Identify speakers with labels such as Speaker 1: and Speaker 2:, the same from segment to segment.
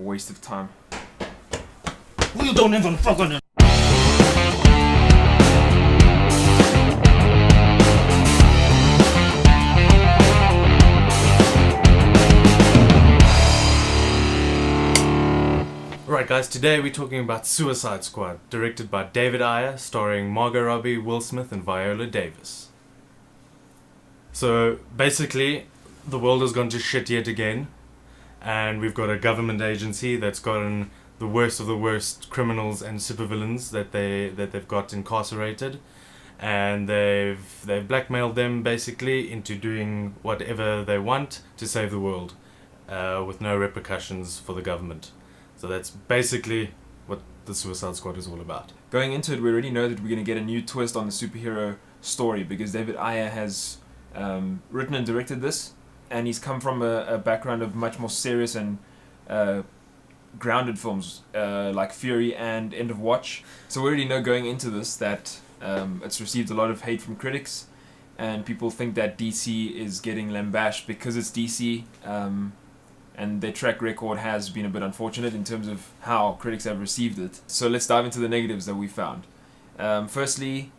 Speaker 1: waste of time.
Speaker 2: You don't even fucking.
Speaker 3: Alright guys, today we're talking about Suicide Squad, directed by David Ayer, starring Margot Robbie, Will Smith and Viola Davis. So basically, the world has gone to shit yet again, and we've got a government agency that's gotten the worst of the worst criminals and supervillains that they've got incarcerated, and they've blackmailed them basically into doing whatever they want to save the world, with no repercussions for the government. So that's basically what the Suicide Squad is all about.
Speaker 1: Going into it, we already know that we're going to get a new twist on the superhero story because David Ayer has written and directed this, and he's come from a background of much more serious and grounded films like Fury and End of Watch. So we already know going into this that it's received a lot of hate from critics, and people think that DC is getting lambasted because it's DC. And their track record has been a bit unfortunate in terms of how critics have received it. So let's dive into the negatives that we found. Firstly,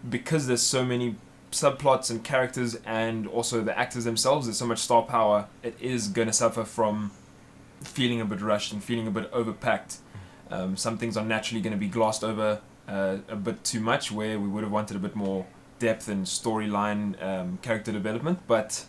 Speaker 1: because there's so many subplots and characters and also the actors themselves, there's so much star power, it is going to suffer from feeling a bit rushed and feeling a bit overpacked. Some things are naturally going to be glossed over a bit too much, where we would have wanted a bit more depth and storyline, character development, but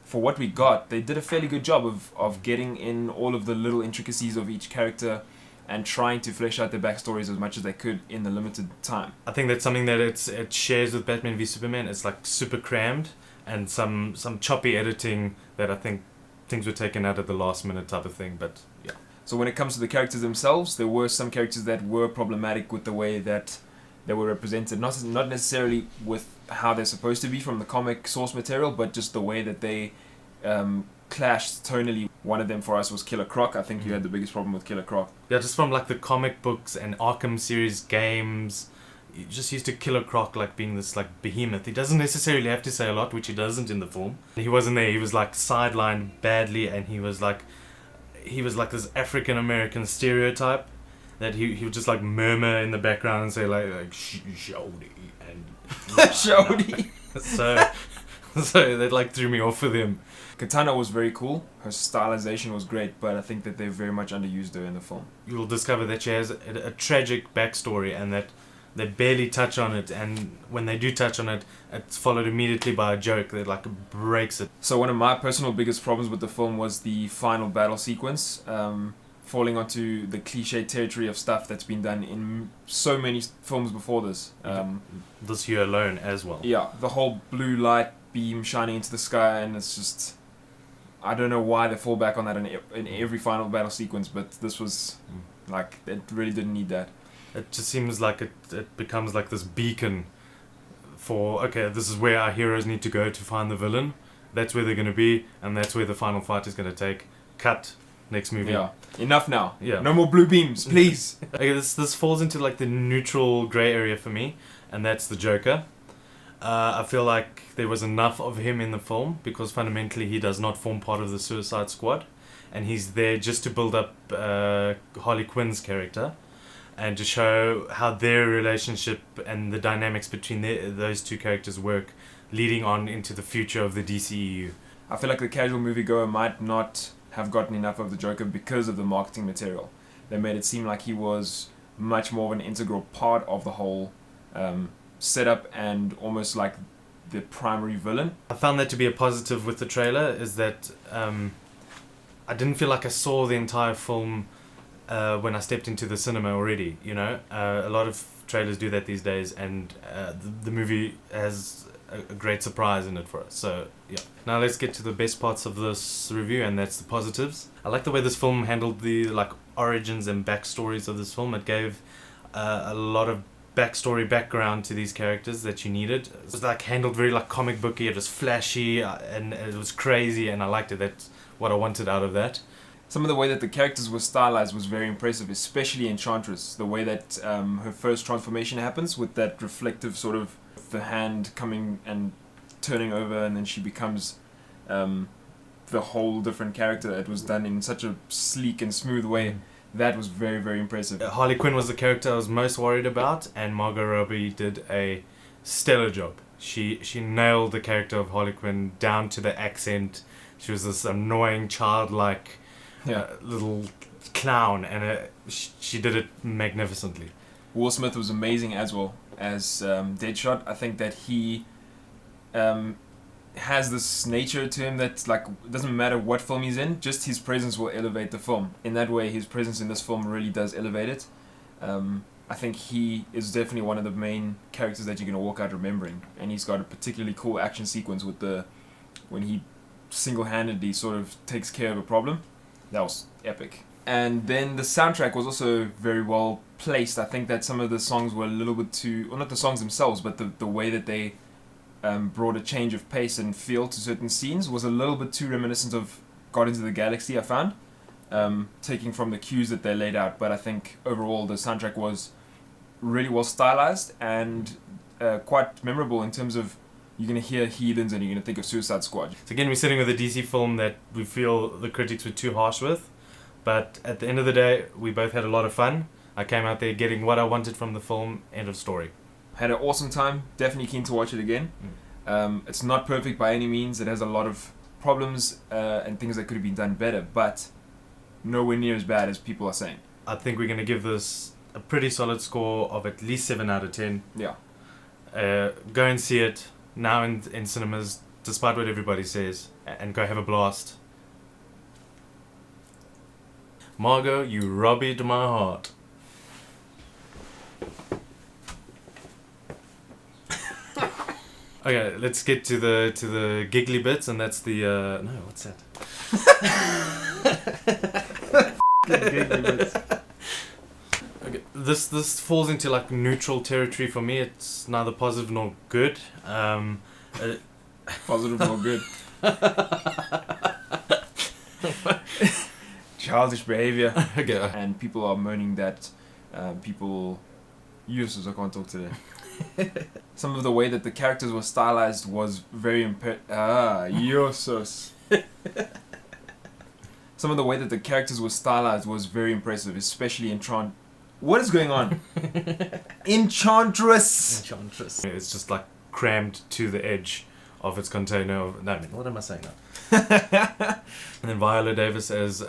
Speaker 1: for what we got, they did a fairly good job of getting in all of the little intricacies of each character and trying to flesh out their backstories as much as they could in the limited time.
Speaker 3: I think that's something that it shares with Batman v Superman. It's like super crammed and some choppy editing that I think things were taken out at the last minute type of thing, but yeah.
Speaker 1: So when it comes to the characters themselves, there were some characters that were problematic with the way that they were represented, not necessarily with how they're supposed to be from the comic source material, but just the way that they clashed tonally. One of them for us was Killer Croc. I think you had the biggest problem with Killer Croc.
Speaker 3: Yeah, just from like the comic books and Arkham series games, you just used to Killer Croc like being this like behemoth. He doesn't necessarily have to say a lot, which he doesn't in the film. He wasn't there. He was like sidelined badly, and he was like this African American stereotype that he would just like murmur in the background and say like Shody and
Speaker 1: Shody.
Speaker 3: So that like threw me off with him.
Speaker 1: Katana was very cool. Her stylization was great, but I think that they very much underused her in the film.
Speaker 3: You will discover that she has a tragic backstory and that they barely touch on it, and when they do touch on it, it's followed immediately by a joke that like breaks it.
Speaker 1: So one of my personal biggest problems with the film was the final battle sequence, falling onto the cliche territory of stuff that's been done in so many films before this.
Speaker 3: This year alone as well.
Speaker 1: Yeah, the whole blue light beam shining into the sky, and it's just, I don't know why they fall back on that in every final battle sequence, but this was like, it really didn't need that.
Speaker 3: It just seems like it becomes like this beacon for, okay, this is where our heroes need to go to find the villain. That's where they're going to be, and that's where the final fight is going to take. Cut. Next movie.
Speaker 1: Yeah. Enough now.
Speaker 3: Yeah.
Speaker 1: No more blue beams, please.
Speaker 3: Okay, this falls into like the neutral grey area for me, and that's the Joker. I feel like there was enough of him in the film because fundamentally he does not form part of the Suicide Squad, and he's there just to build up Harley Quinn's character and to show how their relationship and the dynamics between those two characters work leading on into the future of the DCEU.
Speaker 1: I feel like the casual moviegoer might not have gotten enough of the Joker because of the marketing material. They made it seem like he was much more of an integral part of the whole setup and almost like the primary villain.
Speaker 3: I found that to be a positive with the trailer, is that I didn't feel like I saw the entire film when I stepped into the cinema already, you know. A lot of trailers do that these days, and the movie has a great surprise in it for us. So yeah, now let's get to the best parts of this review, and that's the positives. I like the way this film handled the like origins and backstories of this film. It gave a lot of background to these characters that you needed. It was like handled very like comic booky. It was flashy and it was crazy, and I liked it. That's what I wanted out of that.
Speaker 1: Some of the way that the characters were stylized was very impressive, especially Enchantress. The way that her first transformation happens with that reflective sort of the hand coming and turning over, and then she becomes the whole different character. It was done in such a sleek and smooth way. That was very, very impressive.
Speaker 3: Harley Quinn was the character I was most worried about, and Margot Robbie did a stellar job. She nailed the character of Harley Quinn down to the accent. She was this annoying, childlike little clown, and she did it magnificently.
Speaker 1: Will Smith was amazing as well as Deadshot. I think that he has this nature to him that, like, it doesn't matter what film he's in, just his presence will elevate the film. In that way, his presence in this film really does elevate it. I think he is definitely one of the main characters that you're going to walk out remembering, and he's got a particularly cool action sequence with when he single-handedly sort of takes care of a problem. That was epic. And then the soundtrack was also very well placed. I think that some of the songs were a little bit too, well, not the songs themselves, but the way that they brought a change of pace and feel to certain scenes was a little bit too reminiscent of Guardians of the Galaxy, I found, taking from the cues that they laid out. But I think overall the soundtrack was really well stylized and quite memorable in terms of you're going to hear Heathens and you're going to think of Suicide Squad.
Speaker 3: So again, we're sitting with a DC film that we feel the critics were too harsh with, but at the end of the day, we both had a lot of fun. I came out there getting what I wanted from the film. End of story.
Speaker 1: Had an awesome time. Definitely keen to watch it again. It's not perfect by any means. It has a lot of problems and things that could have been done better, but nowhere near as bad as people are saying.
Speaker 3: I think we're going to give this a pretty solid score of at least 7 out of 10.
Speaker 1: Yeah.
Speaker 3: Go and see it now in cinemas, despite what everybody says, and go have a blast. Margot, you robbed my heart. Okay, let's get to the giggly bits, and that's the no, what's that? Giggly bits. Okay, this falls into like neutral territory for me. It's neither positive nor good.
Speaker 1: Positive nor good. Childish behavior.
Speaker 3: Okay.
Speaker 1: And people are moaning that people useless. I can't talk today. Some of the way that the characters were stylized was very useless. Some of the way that the characters were stylized was very impressive, especially What is going on? Enchantress.
Speaker 3: It's just like crammed to the edge of its container. No, what am I saying now? And then Viola Davis as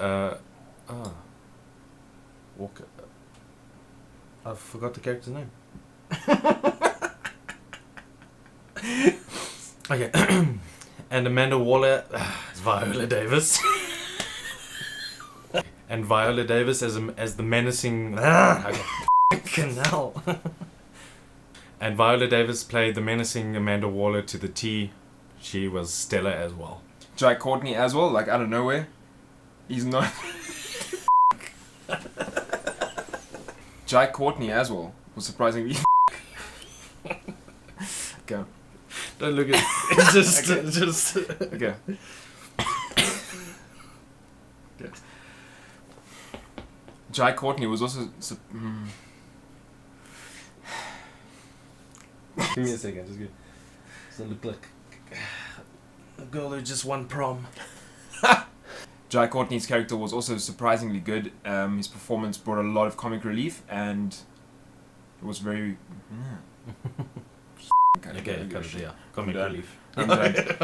Speaker 3: Walker. I forgot the character's name. Okay. And Amanda Waller as Viola Davis. And Viola Davis as the menacing. Okay. Hell. And Viola Davis played the menacing Amanda Waller to the T. She was stellar as well.
Speaker 1: Jai Courtney as well, like out of nowhere. He's not. Jai Courtney as well was surprisingly. Okay.
Speaker 3: Don't look at it. Just.
Speaker 1: Okay. Okay. Jai Courtney was also.
Speaker 3: Give me a second, just good. Does it look like a girl who just won prom?
Speaker 1: Jai Courtney's character was also surprisingly good. His performance brought a lot of comic relief, and it was very.
Speaker 3: Okay, yeah, comic relief.
Speaker 1: Enjoyed.